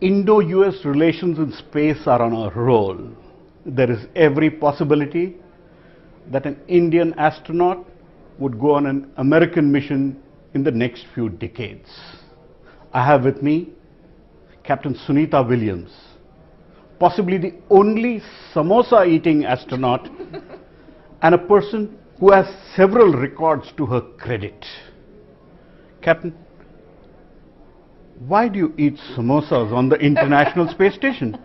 Indo-US relations in space are on a roll. There is every possibility that an Indian astronaut would go on an American mission in the next few decades. I have with me Captain Sunita Williams, possibly the only samosa eating astronaut and a person who has several records to her credit. Captain, why do you eat samosas on the International Space Station?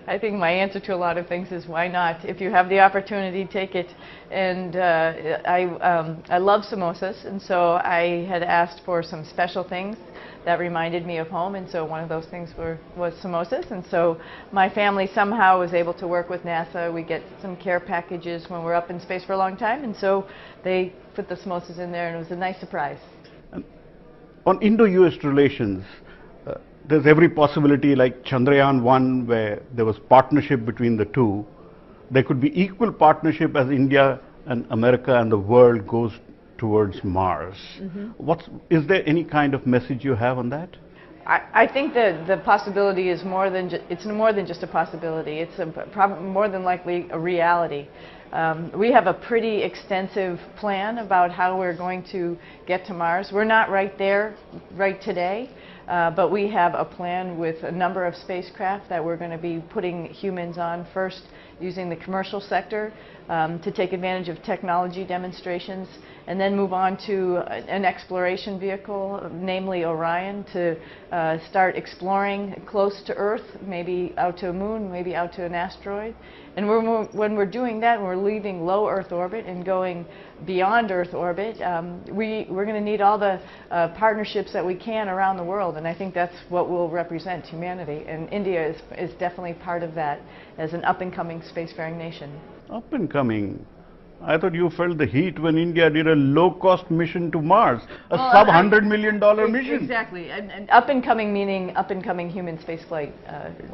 I think my answer to a lot of things is why not? If you have the opportunity, take it. And I love samosas, and so I had asked for some special things that reminded me of home, and so one of those things was samosas. And so my family somehow was able to work with NASA. We get some care packages when we're up in space for a long time, and so they put the samosas in there, and it was a nice surprise. On Indo-US relations, there's every possibility, like Chandrayaan-1, where there was partnership between the two. There could be equal partnership as India and America and the world goes towards Mars. Is there any kind of message you have on that? I think that the possibility is more than just a possibility. It's more than likely a reality. We have a pretty extensive plan about how we're going to get to Mars. We're not right there right today, but we have a plan with a number of spacecraft that we're going to be putting humans on first, using the commercial sector to take advantage of technology demonstrations, and then move on to an exploration vehicle, namely Orion, to start exploring close to Earth, maybe out to a moon, maybe out to an asteroid. And when we're doing that, we're leaving low Earth orbit and going beyond Earth orbit, we're going to need all the partnerships that we can around the world, and I think that's what will represent humanity. And India is definitely part of that as an up-and-coming spacefaring nation. Up-and-coming? I thought you felt the heat when India did a low-cost mission to Mars, a sub-$100 million mission. Exactly, and up-and-coming meaning up-and-coming human spaceflight.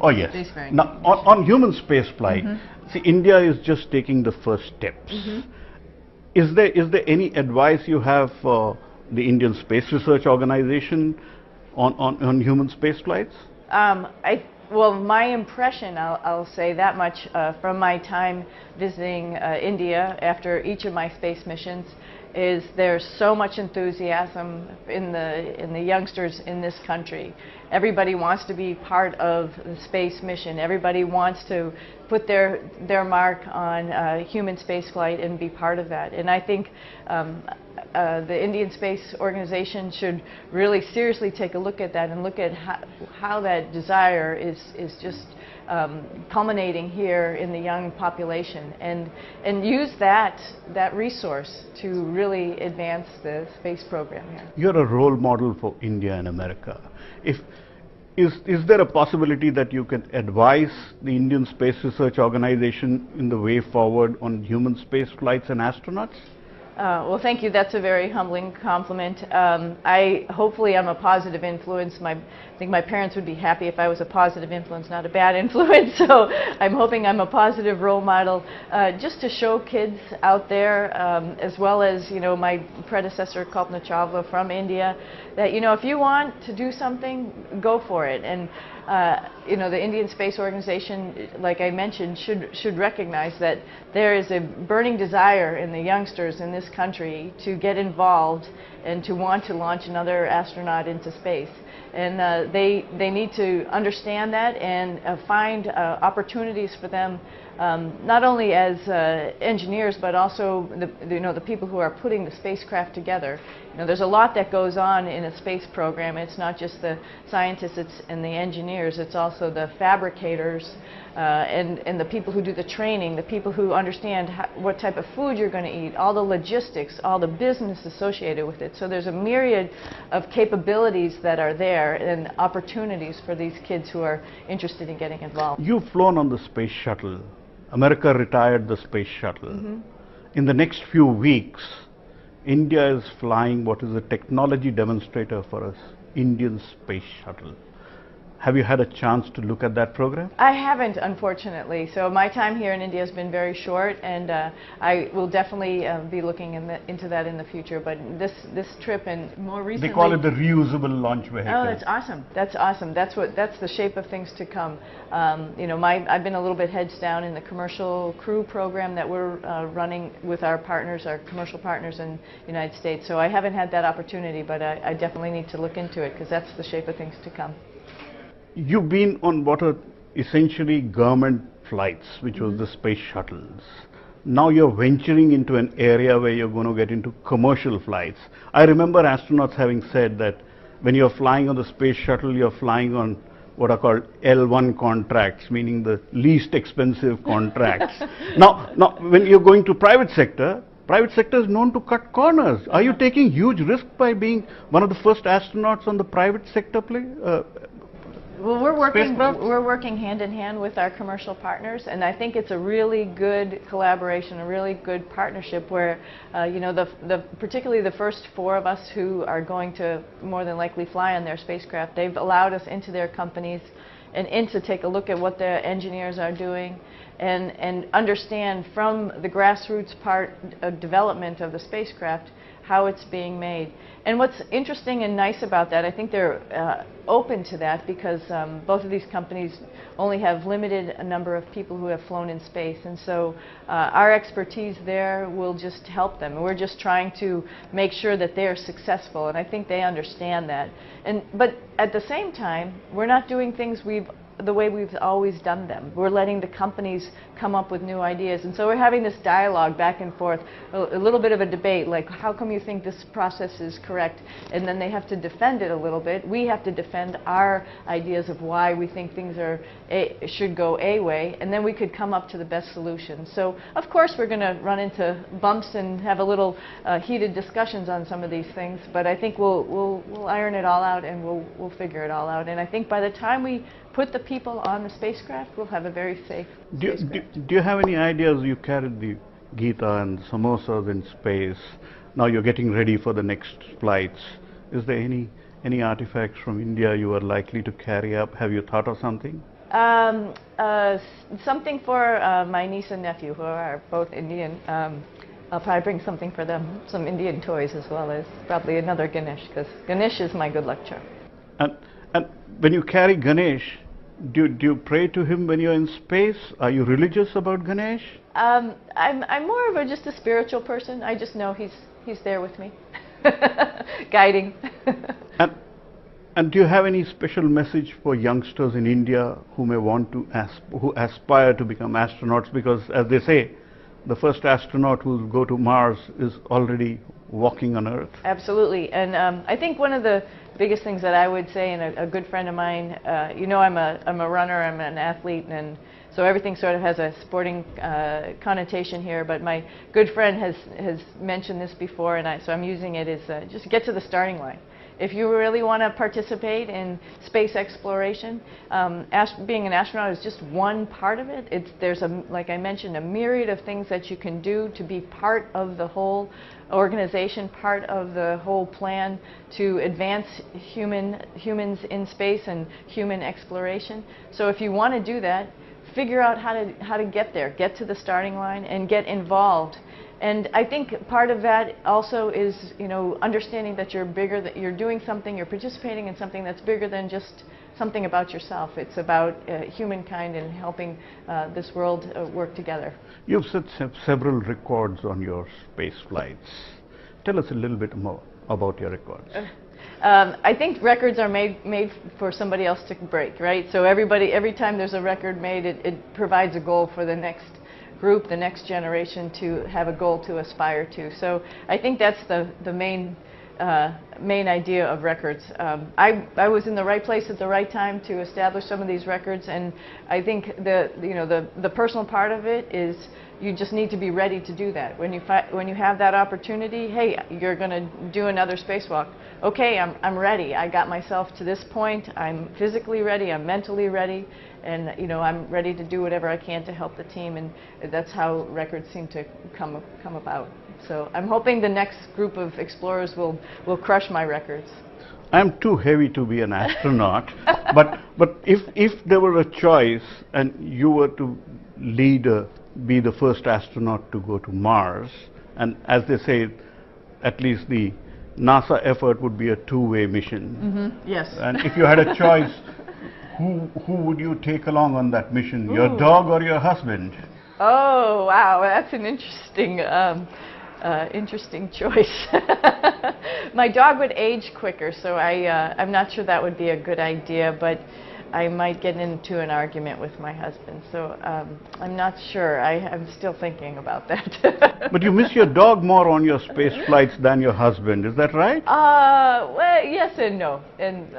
Oh yes. Spacefaring. Now, on human spaceflight, see, India is just taking the first steps. Is there any advice you have for the Indian Space Research Organization on human spaceflights? Well, my impression, I'll say that much, from my time visiting India after each of my space missions, is there's so much enthusiasm in the youngsters in this country. Everybody wants to be part of the space mission. Everybody wants to put their mark on human spaceflight and be part of that. And I think the Indian Space Organization should really seriously take a look at that and look at how that desire is just culminating here in the young population, and use that resource to really advance the space program here. You're a role model for India and America. Is there a possibility that you can advise the Indian Space Research Organization in the way forward on human space flights and astronauts? Well, thank you. That's a very humbling compliment. Hopefully I'm a positive influence. I think my parents would be happy if I was a positive influence, not a bad influence. So I'm hoping I'm a positive role model, just to show kids out there, as well as my predecessor Kalpana Chawla from India, that if you want to do something, go for it. And the Indian Space Organization, like I mentioned, should recognize that there is a burning desire in the youngsters in this country to get involved and to want to launch another astronaut into space. And they need to understand that and find opportunities for them, not only as engineers, but also the people who are putting the spacecraft together. There's a lot that goes on in a space program. It's not just the scientists and the engineers. It's also the fabricators and the people who do the training, the people who understand what type of food you're going to eat, all the logistics, all the business associated with it. So there's a myriad of capabilities that are there and opportunities for these kids who are interested in getting involved. You've flown on the space shuttle. America retired the space shuttle. In the next few weeks, India is flying what is a technology demonstrator for us, Indian space shuttle. Have you had a chance to look at that program? I haven't, unfortunately. So my time here in India has been very short, and I will definitely be looking into that in the future. But this trip and more recently, They call it the reusable launch vehicle. oh, that's awesome. That's awesome. That's the shape of things to come. You know, I've been a little bit heads down in the commercial crew program that we're running with our partners, our commercial partners in the United States. So I haven't had that opportunity, but I definitely need to look into it because that's the shape of things to come. You've been on what are essentially government flights, which was the space shuttles. Now you're venturing into an area where you're going to get into commercial flights. I remember astronauts having said that when you're flying on the space shuttle, you're flying on what are called L1 contracts, meaning the least expensive contracts. Now, when you're going to private sector is known to cut corners. Are you taking huge risk by being one of the first astronauts on the private sector Well, we're working hand in hand with our commercial partners, and I think it's a really good collaboration, a really good partnership where, you know, particularly the first 4 of us who are going to more than likely fly on their spacecraft, they've allowed us into their companies and in to take a look at what the engineers are doing and understand from the grassroots part of development of the spacecraft how it's being made. And what's interesting and nice about that, I think they're open to that because both of these companies only have limited a number of people who have flown in space, and so our expertise there will just help them. We're just trying to make sure that they're successful, and I think they understand that. But at the same time, we're not doing things the way we've always done them. We're letting the companies come up with new ideas, and so we're having this dialogue back and forth, a little bit of a debate, like how come you think this process is correct, and then they have to defend it a little bit. We have to defend our ideas of why we think things should go a way, and then we could come up to the best solution. So of course we're going to run into bumps and have a little heated discussions on some of these things, but I think we'll iron it all out and we'll figure it all out. And I think by the time we put the people on the spacecraft, we'll have a very safe spacecraft. Do you have any ideas? You carried the Gita and Samosas in space. Now you're getting ready for the next flights. Is there any artifacts from India you are likely to carry up? Have you thought of something? Something for my niece and nephew, who are both Indian. I'll probably bring something for them, some Indian toys, as well as probably another Ganesh, because Ganesh is my good luck charm. And when you carry Ganesh, do you pray to him when you're in space? Are you religious about Ganesh? I'm more of just a spiritual person. I just know he's there with me, guiding. And do you have any special message for youngsters in India who may want to who aspire to become astronauts? Because as they say, the first astronaut who will go to Mars is already walking on Earth. Absolutely, and I think one of the biggest things that I would say, and a good friend of mine, you know, I'm a runner, I'm an athlete, and so everything sort of has a sporting connotation here. But my good friend has mentioned this before, and so I'm using it as just get to the starting line. If you really want to participate in space exploration, being an astronaut is just one part of it. There's like I mentioned, a myriad of things that you can do to be part of the whole organization, part of the whole plan to advance humans in space and human exploration. So if you want to do that, figure out how to get there, get to the starting line, and get involved. And I think part of that also is, you know, understanding that you're bigger, that you're doing something, you're participating in something that's bigger than just something about yourself. It's about humankind and helping this world work together. You've set several records on your space flights. Tell us a little bit more about your records. I think records are made for somebody else to break, right? So every time there's a record made, it provides a goal for the next group, the next generation, to have a goal to aspire to. So I think that's the main idea of records. I was in the right place at the right time to establish some of these records, and I think the personal part of it is you just need to be ready to do that. When you have that opportunity, hey, you're going to do another spacewalk. Okay, I'm ready. I got myself to this point. I'm physically ready. I'm mentally ready, and I'm ready to do whatever I can to help the team. And that's how records seem to come about. So I'm hoping the next group of explorers will crush my records. I'm too heavy to be an astronaut, but if there were a choice and you were to be the first astronaut to go to Mars, and as they say, at least the NASA effort would be a two-way mission. Yes. And if you had a choice, who would you take along on that mission? Your dog or your husband? Oh, wow, that's an interesting choice. My dog would age quicker, so I'm not sure that would be a good idea, but I might get into an argument with my husband, so I'm not sure. I'm still thinking about that. But you miss your dog more on your space flights than your husband, is that right? Well, yes and no. And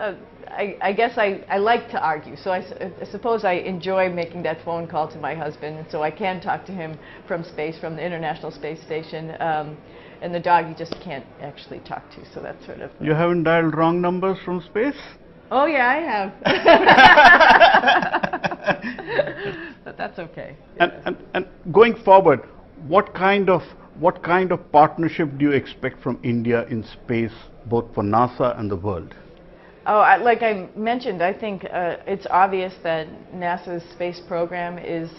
I guess I like to argue, so I suppose I enjoy making that phone call to my husband, and so I can talk to him from space, from the International Space Station, and the dog you just can't actually talk to, so that's sort of... You haven't dialed wrong numbers from space? Oh yeah, I have. But that's okay. And going forward, what kind of partnership do you expect from India in space, both for NASA and the world? Oh, like I mentioned, I think it's obvious that NASA's space program is,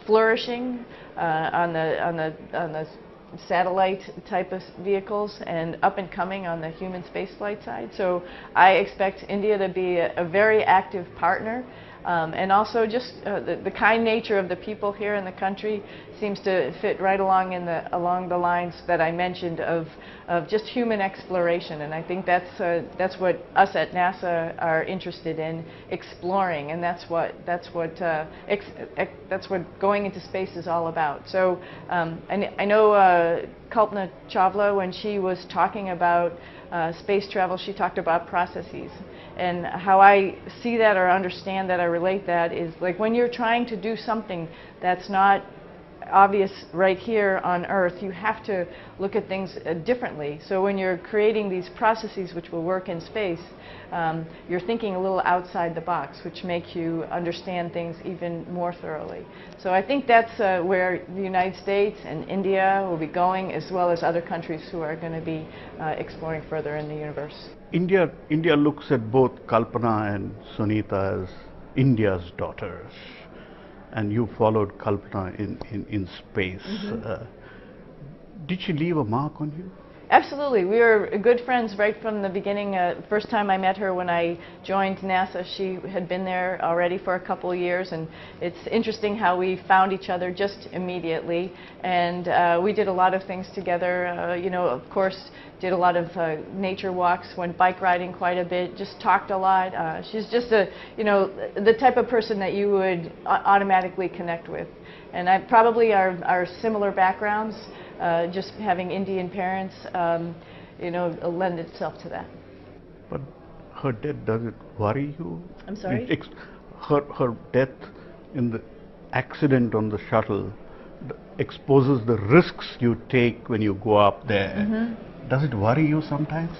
flourishing on the satellite type of vehicles and up and coming on the human spaceflight side. So I expect India to be a very active partner. And also just the kind nature of the people here in the country seems to fit right along the lines that I mentioned of just human exploration, and I think that's what us at NASA are interested in exploring, and that's what going into space is all about. So I know Kalpana Chawla, when she was talking about space travel, she talked about processes. And how I see that or understand that, I relate that, is like when you're trying to do something that's not obvious right here on Earth, you have to look at things differently. So when you're creating these processes which will work in space, you're thinking a little outside the box, which makes you understand things even more thoroughly. So I think that's where the United States and India will be going, as well as other countries who are going to be exploring further in the universe. India looks at both Kalpana and Sunita as India's daughters, and you followed Kalpana in space. Did she leave a mark on you? Absolutely. We were good friends right from the beginning. First time I met her when I joined NASA, she had been there already for a couple of years, and it's interesting how we found each other just immediately. And we did a lot of things together. Of course, did a lot of nature walks, went bike riding quite a bit, just talked a lot. She's just the type of person that you would automatically connect with. And I probably our similar backgrounds. Just having Indian parents, lend itself to that. But her death, does it worry you? I'm sorry? Her death in the accident on the shuttle exposes the risks you take when you go up there. Does it worry you sometimes?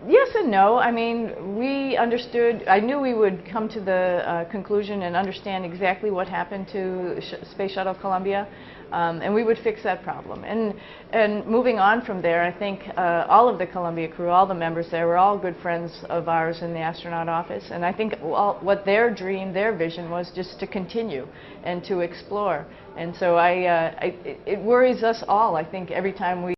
Yes and no. I mean, we understood, I knew we would come to the conclusion and understand exactly what happened to Space Shuttle Columbia, and we would fix that problem. And moving on from there, I think all of the Columbia crew, all the members there, were all good friends of ours in the astronaut office, and I think what their dream, their vision was just to continue and to explore. And so it worries us all, I think, every time we